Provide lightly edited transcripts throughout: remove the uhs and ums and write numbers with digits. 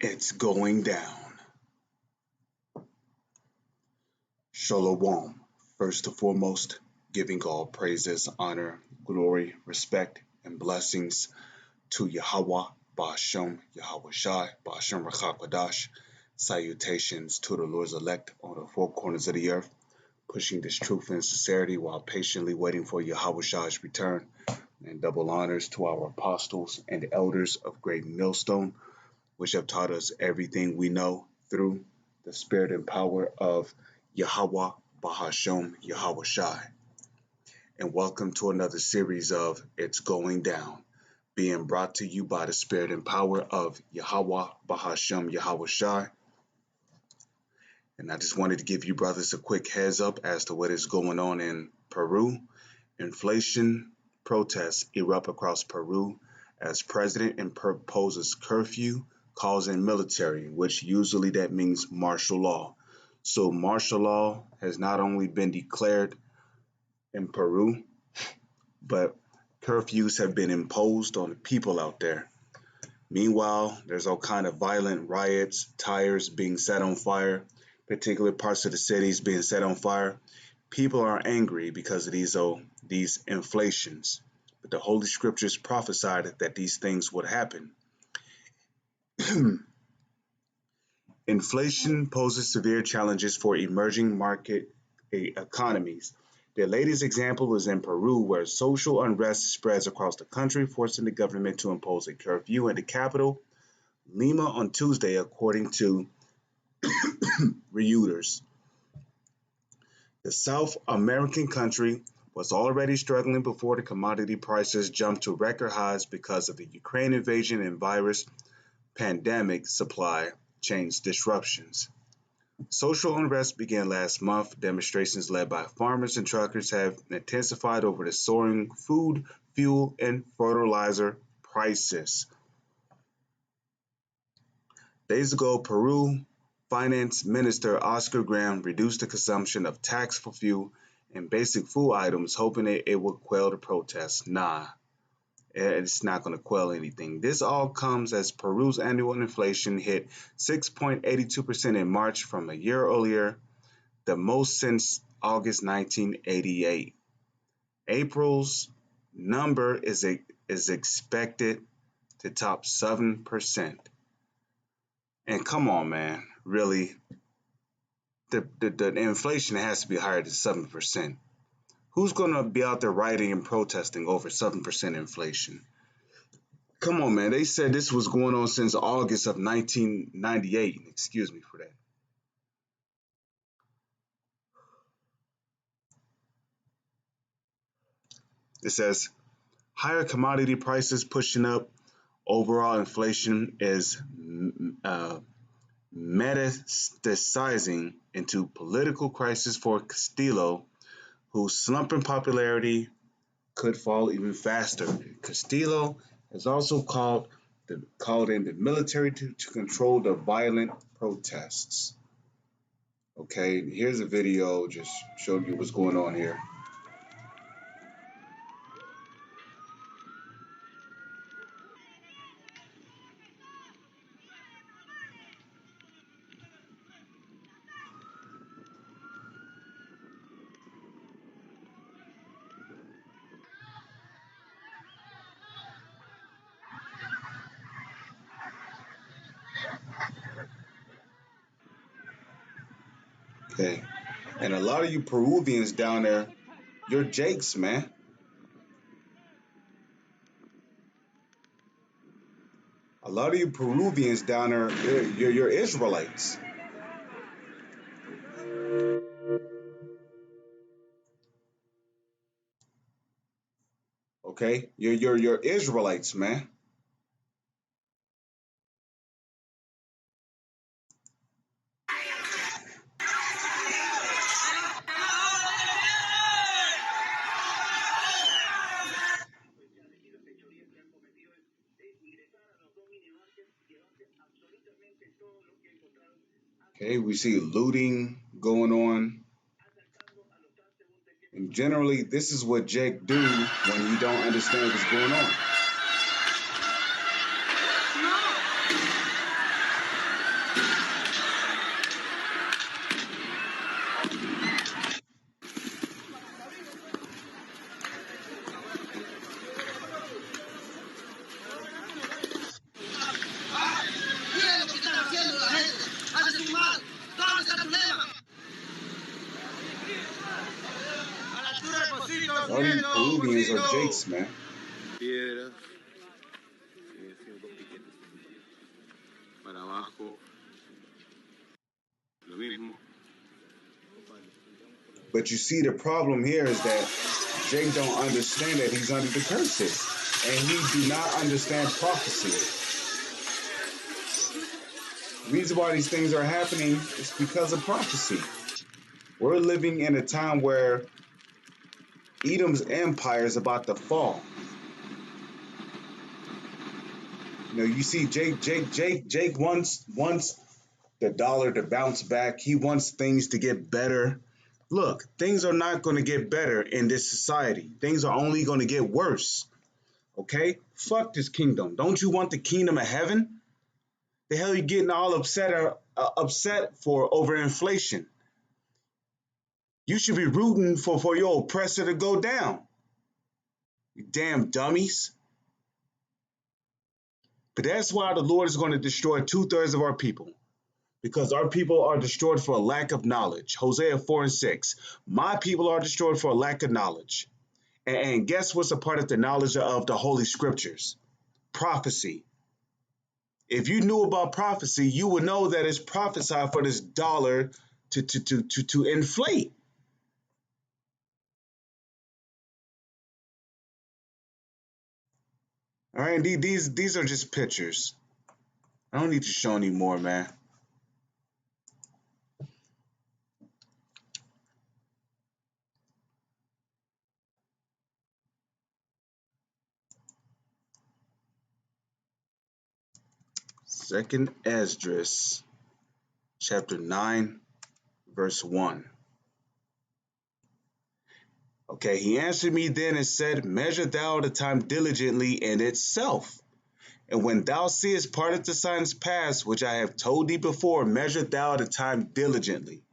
It's going down. Shalom. First and foremost, giving all praises, honor, glory, respect, and blessings to Yahweh, Ba'ashem, Yahweh Shai, Ba'ashem Rachakwadash. Salutations to the Lord's elect on the four corners of the earth, pushing this truth and sincerity while patiently waiting for Yahweh Shai's return. And double honors to our apostles and elders of Great Millstone, which have taught us everything we know through the spirit and power of Yahweh, Bahashem, Yahweh Shai. And welcome to another series of It's Going Down, being brought to you by the spirit and power of Yahweh, Bahashem, Yahweh Shai. And I just wanted to give you brothers a quick heads up as to what is going on in Peru. Inflation protests erupt across Peru as president imposes curfew, calls in military, which usually that means martial law. So martial law has not only been declared in Peru, but curfews have been imposed on the people out there. Meanwhile, there's all kind of violent riots, tires being set on fire, particular parts of the cities being set on fire. People are angry because of these inflations. But the Holy Scriptures prophesied that these things would happen. Inflation poses severe challenges for emerging market economies. The latest example is in Peru, where social unrest spreads across the country, forcing the government to impose a curfew in the capital, Lima, on Tuesday, according to Reuters. The South American country was already struggling before the commodity prices jumped to record highs because of the Ukraine invasion and virus pandemic supply chain disruptions. Social unrest began last month. Demonstrations led by farmers and truckers have intensified over the soaring food, fuel, and fertilizer prices. Days ago, Peru Finance Minister Oscar Graham reduced the consumption of tax for fuel and basic food items, hoping it would quell the protests. Nah, it's not going to quell anything. This all comes as Peru's annual inflation hit 6.82% in March from a year earlier, the most since August 1988. April's number is expected to top 7%. And come on, man, really, the inflation has to be higher than 7%. Who's going to be out there rioting and protesting over 7% inflation? Come on, man. They said this was going on since August of 1998. Excuse me for that. It says, higher commodity prices pushing up overall inflation is metastasizing into political crisis for Castillo, whose slumping popularity could fall even faster. Castillo has also called in the military to control the violent protests. Okay, here's a video just showing you what's going on here. Okay, and a lot of you Peruvians down there, you're Jakes, man. A lot of you Peruvians down there, you're Israelites. Okay, you're Israelites, man. Okay, we see looting going on. And generally, this is what Jake do when you don't understand what's going on. Jakes, man. Piedras, dos piquetes. Para abajo, lo mismo. But you see, the problem here is that Jake don't understand that he's under the curses, and he do not understand prophecy. The reason why these things are happening is because of prophecy. We're living in a time where Edom's empire is about to fall. You know, you see Jake wants the dollar to bounce back. He wants things to get better. Look, things are not going to get better in this society. Things are only going to get worse. Okay? Fuck this kingdom. Don't you want the kingdom of heaven? The hell you getting all upset for over inflation? You should be rooting for your oppressor to go down. You damn dummies. But that's why the Lord is going to destroy 2/3 of our people. Because our people are destroyed for a lack of knowledge. Hosea 4:6. My people are destroyed for a lack of knowledge. And guess what's a part of the knowledge of the Holy Scriptures? Prophecy. If you knew about prophecy, you would know that it's prophesied for this dollar to inflate. All right, these are just pictures. I don't need to show any more, man. Second Esdras, chapter 9, verse 1. Okay, he answered me then and said, measure thou the time diligently in itself. And when thou seest part of the signs past, which I have told thee before, measure thou the time diligently.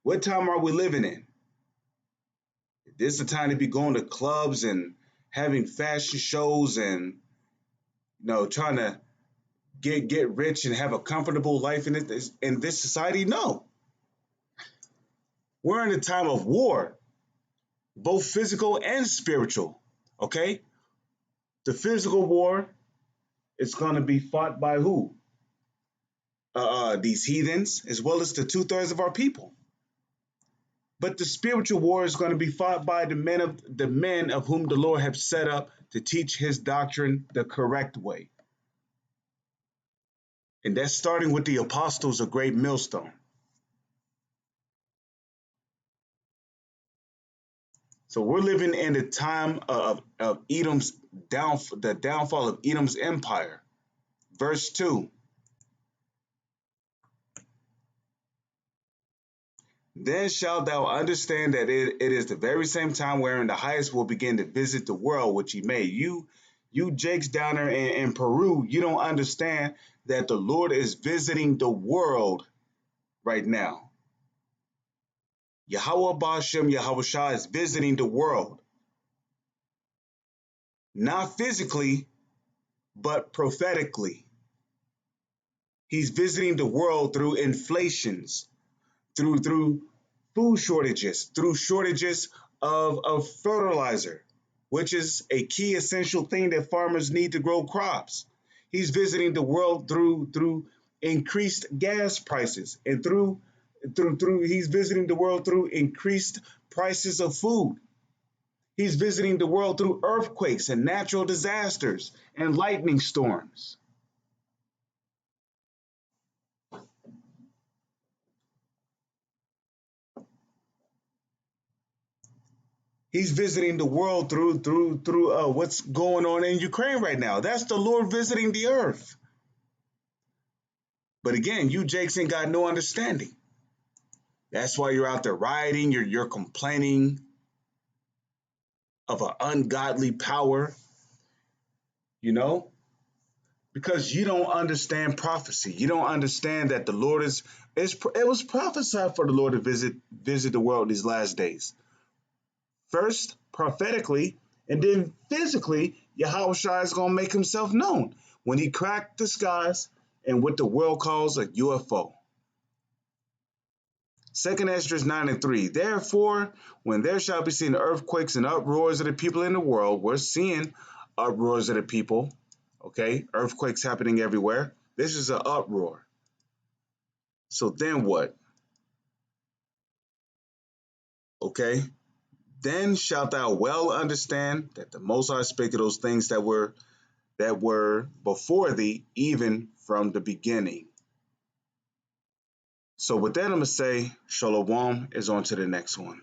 What time are we living in? This is the time to be going to clubs and having fashion shows and trying to get rich and have a comfortable life in this society? No. We're in a time of war, both physical and spiritual. Okay? The physical war is going to be fought by who? These heathens, as well as the 2/3 of our people. But the spiritual war is going to be fought by the men of whom the Lord has set up to teach his doctrine the correct way. And that's starting with the apostles, a great millstone. So we're living in the time of Edom's the downfall of Edom's empire. Verse 2. Then shalt thou understand that it is the very same time wherein the highest will begin to visit the world which he made. You Jakes down there in Peru, you don't understand that the Lord is visiting the world right now. Yahweh Bashem, Yahweh Shah is visiting the world. Not physically, but prophetically. He's visiting the world through inflations, through food shortages, through shortages of fertilizer, which is a key essential thing that farmers need to grow crops. He's visiting the world through increased gas prices and through he's visiting the world through increased prices of food. He's visiting the world through earthquakes and natural disasters and lightning storms. He's visiting the world through what's going on in Ukraine right now. That's the Lord visiting the earth. But again, you Jakes ain't got no understanding. That's why you're out there rioting. You're complaining of an ungodly power, because you don't understand prophecy. You don't understand that the Lord it was prophesied for the Lord to visit the world these last days. First, prophetically, and then physically, Yahweh Shai is going to make himself known when he cracked the skies and what the world calls a UFO. Second Esdras 9 and 3. Therefore, when there shall be seen earthquakes and uproars of the people in the world, we're seeing uproars of the people, okay? Earthquakes happening everywhere. This is an uproar. So then what? Okay? Then shalt thou well understand that the Most High spake of those things that were before thee, even from the beginning. So with that, I'm going to say, Shalom is on to the next one.